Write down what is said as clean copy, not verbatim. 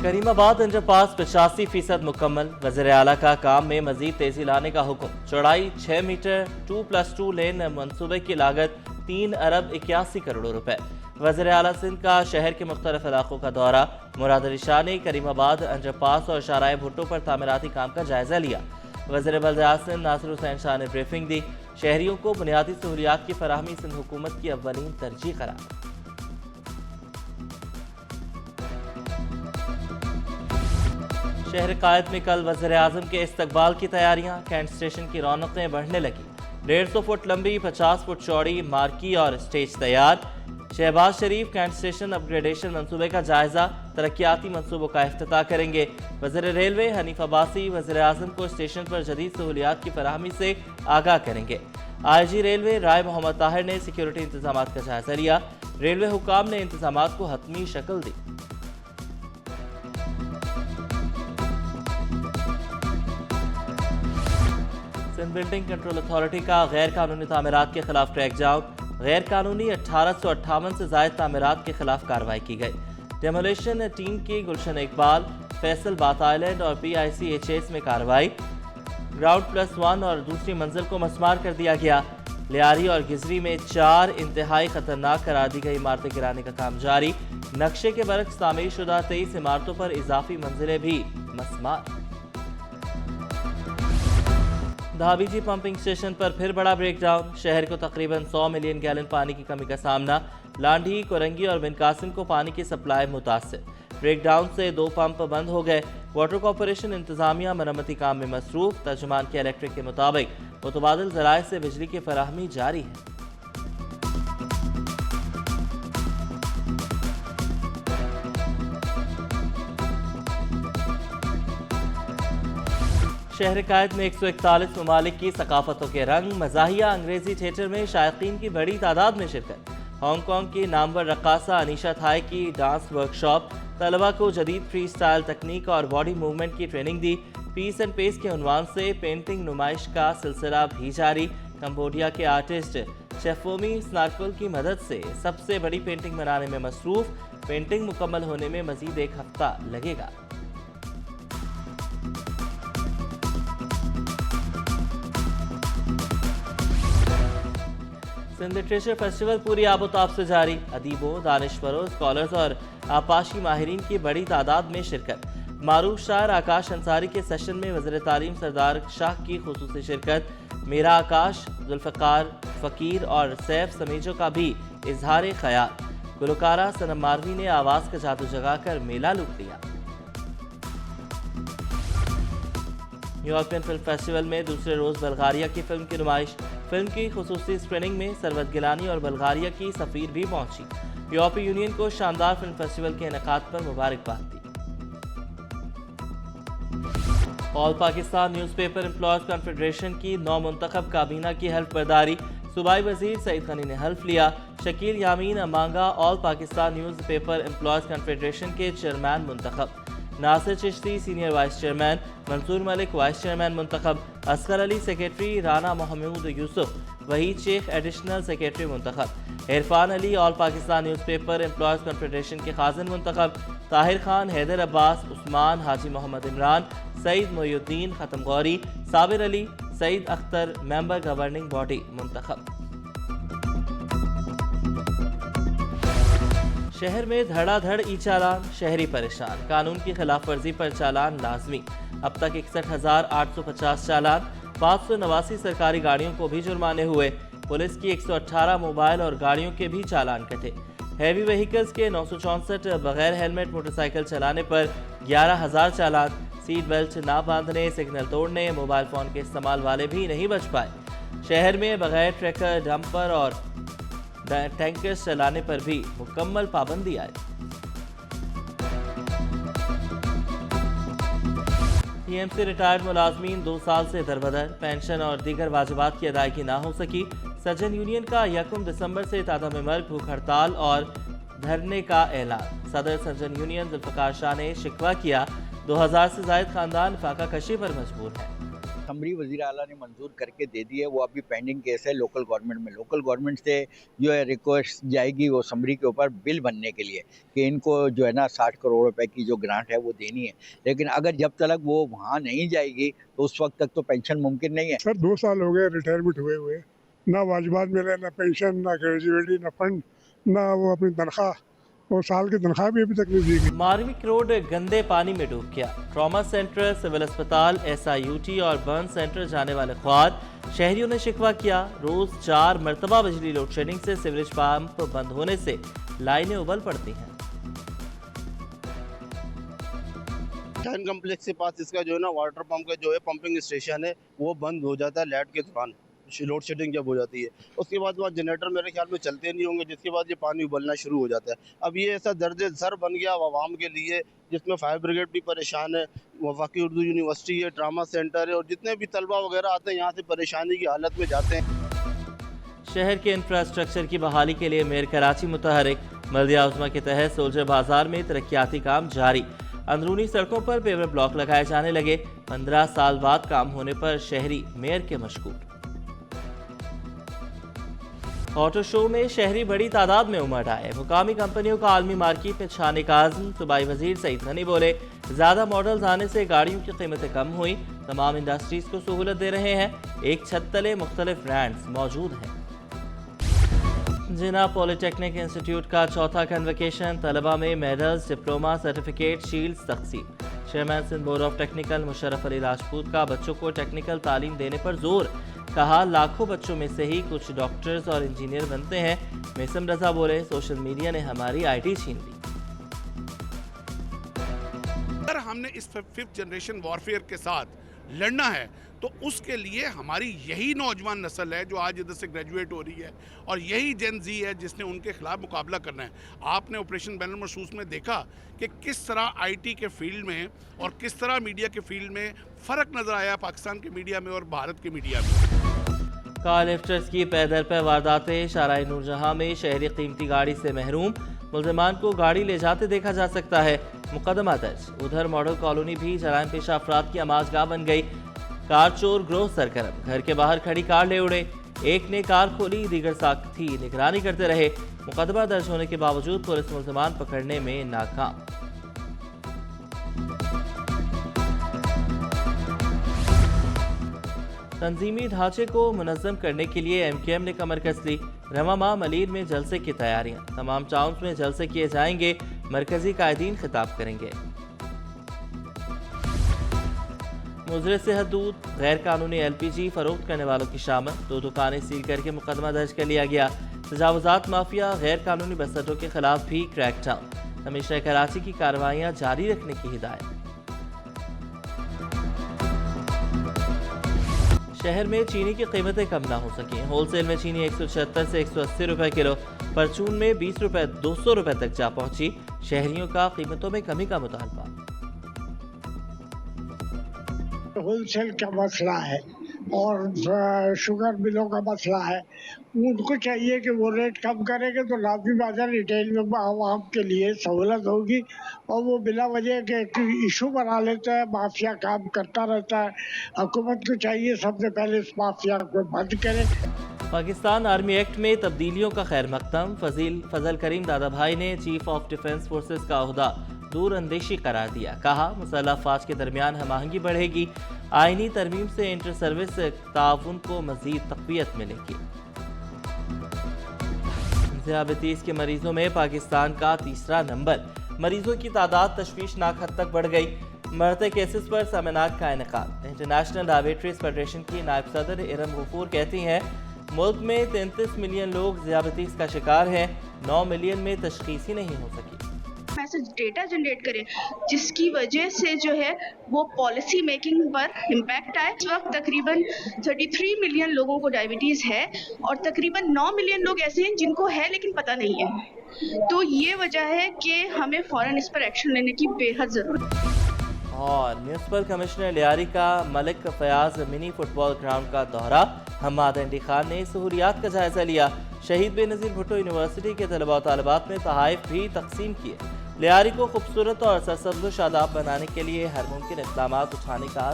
Karimabad underpass 85% मुकम्मल। वज़ीर आला का काम में मजीद तेजी लाने का हुक्म। चौड़ाई 6 मीटर 2+2 लेन मनसूबे की लागत 3 अरब 81 करोड़ रुपए। वज़ीर आला सिंध का शहर के मुख्तलिफ इलाकों का दौरा। मुराद अली शाह ने करीमाबाद अंडरपास और शाहराह भुट्टो पर तामीराती काम का जायजा लिया। वज़ीर बल्दियात सिंध नासिर हुसैन शाह ने ब्रीफिंग दी। शहरियों को बुनियादी सहूलियात की फराहमी सिंध हुकूमत की अव्वलीन तरजीह करार। शहर कायद में कल वज़ीर आज़म के इस्तकबाल की तैयारियां। कैंट स्टेशन की रौनकें बढ़ने लगी। 150 फुट लंबी 50 फुट चौड़ी मार्की और स्टेज तैयार। शहबाज शरीफ कैंट स्टेशन अपग्रेडेशन मंसूबे का जायजा। तरक्याती मंसूबों का इफ्तिताह करेंगे। वज़ीर रेलवे हनीफ अब्बासी वज़ीर आज़म को स्टेशन पर जदीद सहूलियात की फराहमी से आगाह करेंगे। IG रेलवे राय मोहम्मद ताहिर ने सिक्योरिटी इंतजाम का जायजा लिया। रेलवे हुकाम ने इंतजाम को हतमी शक्ल दी। सिंध बिल्डिंग कंट्रोल अथॉरिटी का गैर कानूनी तामीरात के खिलाफ क्रैक डाउन। गैर कानूनी 1858 से जायद तामीरात के खिलाफ कार्रवाई की गई। डेमोलेशन टीम की गुलशन इकबाल, फैसल बात आइलैंड और PICHS में कार्रवाई। ग्राउंड +1 और दूसरी मंजिल को मस्मार कर दिया गया। लियारी और गिजरी में 4 इंतहाई खतरनाक करार दी गई इमारतें गिराने का काम जारी। नक्शे के बरक्स तामीर शुदा 23 इमारतों पर इजाफी मंजिलें भी मस्मार। धाबीजी पंपिंग स्टेशन पर फिर बड़ा ब्रेकडाउन। शहर को तकरीबन 100 मिलियन गैलन पानी की कमी का सामना। लांढी, कोरंगी और बिन कासिम को पानी की सप्लाई मुतासिर। ब्रेकडाउन से 2 पंप बंद हो गए। वाटर कॉरपोरेशन इंतजामिया मरम्मती काम में मसरूफ। तर्जुमान के इलेक्ट्रिक के मुताबिक मुतबादिल ज़राए से बिजली की फराहमी जारी है। शहर कायद में 141 ममालिक की सकाफतों के रंग। मज़ाहिया अंग्रेजी थिएटर में शायकीन की बड़ी तादाद में शिरकत। हांगकांग की नामवर रक्कासा अनीशा थाई की डांस वर्कशॉप। तलबा को जदीद फ्री स्टाइल तकनीक और बॉडी मूवमेंट की ट्रेनिंग दी। पीस एंड पेस के उन्वान से पेंटिंग नुमाइश का सिलसिला भी जारी। कंबोडिया के आर्टिस्ट शेफोमी स्नार्कल की मदद से सबसे बड़ी पेंटिंग बनाने में मसरूफ। पेंटिंग मुकम्मल होने में मजीद 1 हफ्ता लगेगा। सिंध लिटरेचर फेस्टिवल पूरी आबोताब से जारी। अदीबों, दानिश्वरों, स्कॉलर्स और आपाशी माहिरीन की बड़ी तादाद में शिरकत। मारूफ शायर आकाश अंसारी के सेशन में वज़ीर तालीम सरदार शाह की खुसूसी शिरकत। मेरा आकाश, जुल्फ़िकार फ़कीर और सैफ समीजों का भी इजहार ख्याल। गुलकारा सनम मारवी ने आवाज़ का जादू जगाकर मेला लूट लिया। यूरोपियन फिल्म फेस्टिवल में दूसरे रोज बल्गारिया की फिल्म की नुमाइश। फिल्म की खुसूसी स्क्रीनिंग में सरवत गिलानी और बल्गारिया की सफीर भी पहुंची। यूरोपीय यूनियन को शानदार फिल्म फेस्टिवल के इनेकाद पर मुबारकबाद दी। All Pakistan newspaper employees confederation की नौ मुंतखब काबीना की हल्फ बर्दारी। सूबाई वजीर सईद गनी ने हल्फ लिया। शकील यामीन अमांगा all Pakistan newspaper employees confederation के चेयरमैन मुंतखब। Nasir Chishti senior vice chairman. Mansoor Malik vice chairman मुंतखब। Asghar Ali secretary. Rana Mahmood Yusuf Waheed Sheikh additional secretary मुंतखब। Irfan Ali all Pakistan newspaper employees confederation के खाजिन मुंतखब। ताहिर खान, हैदर अब्बास, उस्मान, हाजी मोहम्मद इमरान, सईद मोयुद्दीन, खत्म Ghauri, Sabir Ali, Saeed Akhtar member governing body मुंतखब। शहर में धड़ाधड़ ई चालान। शहरी परेशान। कानून की खिलाफ वर्जी पर चालान लाजमी। अब तक 61,850 चालान। 589 सरकारी गाड़ियों को भी जुर्माने हुए। पुलिस की 118 मोबाइल और गाड़ियों के भी चालान कटे। हैवी व्हीकल्स के 964 बगैर हेलमेट मोटरसाइकिल चलाने पर 11,000 चालान। सीट बेल्ट ना बांधने, सिग्नल तोड़ने, मोबाइल फोन के इस्तेमाल वाले भी नहीं बच पाए। शहर में बगैर ट्रैकर, डंपर और टैंकर्स चलाने पर भी मुकम्मल पाबंदी आई। TMC रिटायर्ड मुलाजमीन 2 साल से दरबदर। पेंशन और दीगर वाजिबात की अदायगी ना हो सकी। सज्जन यूनियन का 1 दिसंबर से तादाम मर्ग भूख हड़ताल और धरने का ऐलान। सदर सज्जन यूनियन जुल्फ़िकार शाह ने शिकवा किया। 2000 से जायद खानदान फाका कशी पर मजबूर है। समरी वज़ीर आला ने मंजूर करके दे दी है, वो अभी पेंडिंग केस है लोकल गवर्नमेंट में। लोकल गवर्नमेंट से जो है रिक्वेस्ट जाएगी वो समरी के ऊपर बिल बनने के लिए कि इनको जो है ना 60 करोड़ रुपए की जो ग्रांट है वो देनी है। लेकिन अगर जब तक वो वहाँ नहीं जाएगी तो उस वक्त तक तो पेंशन मुमकिन नहीं है। सर 2 साल हो गए रिटायरमेंट हुए ना वाजबात मिले, ना पेंशन, ना ग्रेजुएटी, ना फंड, ना वो अपनी तनख्वाह, और साल की तनख्वाह भी अभी तक नहीं दी गई। मार्विक रोड गंदे पानी में डूब गया। ट्रॉमा सेंटर, सिविल अस्पताल, SIUT और बर्न सेंटर जाने वाले ख्वार शहरियों ने शिकवा किया। रोज 4 मरतबा बिजली लोड शेडिंग से सीवरेज पंप बंद होने से लाइनें उबल पड़ती हैं। कैन कम्प्लेक्स के पास इसका जो है ना वाटर पंप का जो है पंपिंग स्टेशन है वो बंद हो जाता है लाइट के दौरान, लोड शेडिंग जब हो जाती है। उसके बाद वहाँ जनरेटर मेरे ख्याल में चलते नहीं होंगे, जिसके बाद ये पानी उबलना शुरू हो जाता है। अब ये ऐसा दर्द सर बन गया आवाम के लिए, जिसमें फायर ब्रिगेड भी परेशान है, वफाकी उर्दू यूनिवर्सिटी है, ट्रामा सेंटर है, और जितने भी तलबा वगैरह आते हैं यहाँ से परेशानी की हालत में जाते हैं। शहर के इंफ्रास्ट्रक्चर की बहाली के लिए मेयर कराची मुतहरिक। बल्दिया उज़्मा के तहत सोल्जर बाजार में तरक्याती काम जारी। अंदरूनी सड़कों पर पेवर ब्लॉक लगाए जाने लगे। 15 साल बाद काम होने पर शहरी मेयर के मशकूर। ऑटो शो में शहरी बड़ी तादाद में उमड़ आए। मुकामी कंपनियों का आलमी मार्केट में छाने का आज़म। सूबाई वजीर सईद गनी बोले, ज्यादा मॉडल्स आने से गाड़ियों की कीमतें कम हुई। तमाम इंडस्ट्रीज को सहूलत दे रहे हैं। एक छत तले मुख्तलिफ ब्रांड्स मौजूद हैं। जिना पॉलिटेक्निक इंस्टीट्यूट का चौथा कन्वोकेशन, तलबा में मेडल्स, डिप्लोमा, सर्टिफिकेट, शील्ड्स तकसीम। Chairman Sindh board of technical Musharraf Ali Rajput का बच्चों को टेक्निकल तालीम देने पर जोर। कहा, लाखों बच्चों में से ही कुछ डॉक्टर्स और इंजीनियर बनते हैं। मेसम रजा बोले, सोशल मीडिया ने हमारी IT छीन ली। अगर हमने इस 5th जनरेशन वॉरफेयर के साथ लड़ना है तो उसके लिए हमारी यही नौजवान नस्ल है जो आज इधर से ग्रेजुएट हो रही है, और यही जेन जी है जिसने उनके खिलाफ मुकाबला करना है। आपने ऑपरेशन बैनर मखसूस में देखा कि किस तरह IT के फील्ड में और किस तरह मीडिया के फील्ड में फ़र्क नज़र आया पाकिस्तान के मीडिया में और भारत के मीडिया में। कार लिफ्टर्स की पैदल पर वारदातें। शाहराह नूरजहां में शहरी कीमती गाड़ी से महरूम। मुल्ज़िमान को गाड़ी ले जाते देखा जा सकता है। मुकदमा दर्ज। उधर मॉडल कॉलोनी भी जराइम पेशा अफराद की आमाजगाह बन गई। कार चोर ग्रोह सरगर्म। घर के बाहर खड़ी कार ले उड़े। एक ने कार खोली, दीगर साथी निगरानी करते रहे। मुकदमा दर्ज होने के बावजूद पुलिस मुल्ज़िमान पकड़ने में नाकाम। तंजीमी ढांचे को मुनज़्ज़म करने के लिए MKM ने कमर कस ली। रवा मलीर में जलसे की तैयारियां। तमाम टाउन्स में जलसे किए जाएंगे। मरकजी कायदीन खिताब करेंगे। मुजरे से हदूद। गैर कानूनी LPG फरोख्त करने वालों की शामत। 2 दुकानें सील करके मुकदमा दर्ज कर लिया गया। तजावुज़ात माफिया, गैर कानूनी बस अड्डों के खिलाफ भी क्रैकडाउन। कमिश्नर कराची की कार्रवाइयां जारी रखने की हिदायत। शहर में चीनी की कीमतें कम ना हो सकें। होलसेल में चीनी 176 से 180 रुपए किलो, परचून में 20 रुपए 200 रुपए तक जा पहुंची। शहरियों का कीमतों में कमी का मुतालबा। होलसेल का मसला है और शुगर मिलों का मसला है। उनको चाहिए कि वो रेट कम करेंगे तो लाजमी बात है रिटेल में आवाम के लिए सहूलत होगी, और वो बिला वजह के इशू बना लेते हैं। माफिया काम करता रहता है। हुकूमत को चाहिए सबसे पहले इस माफिया को बंद करे। पाकिस्तान आर्मी एक्ट में तब्दीलियों का खैर मकदम। फजल करीम दादाभाई ने चीफ ऑफ डिफेंस फोर्सेस का ओहदा दूर अंदेशी करार दिया। कहा, मुसल्लह अफवाज के दरमियान हमाहंगी बढ़ेगी। आईनी तरमीम से इंटर सर्विस ताउन को मजीद तक़वियत मिलेगी। ज़ियाबतीस के मरीजों में पाकिस्तान का तीसरा नंबर। मरीजों की तादाद तशवीशनाक हद तक बढ़ गई। मरते केसेस पर सेमिनार का इनेकाद। इंटरनेशनल डायबिटीज फेडरेशन की नायब सदर इरम गफूर कहती हैं, मुल्क में 33 मिलियन लोग ज़ियाबतीस का शिकार हैं। 9 मिलियन में तशखीस ही नहीं हो सकी। मैसेज डेटा जनरेट करें जिसकी वजह से जो है वो पॉलिसी मेकिंग पर इम्पैक्ट आए। इस वक्त तकरीबन 33 मिलियन लोगों को डायबिटीज़ है और तकरीबन 9 मिलियन लोग ऐसे हैं जिनको है लेकिन पता नहीं है। तो ये वजह है कि हमें फ़ौरन इस पर एक्शन लेने की बेहद ज़रूरत है। और म्यूनसिपल कमिश्नर लियारी का Malik Fayaz mini football ground का दौरा। हम्माद अंडी खान ने सहूलियात का जायजा लिया। शहीद बेनज़ीर भुट्टो यूनिवर्सिटी के तलबा और तालिबात में तहाइफ भी तकसीम किए। लियारी को खूबसूरत और सरसब्ज़ शादाब बनाने के लिए हर मुमकिन इक़दामात उठाने का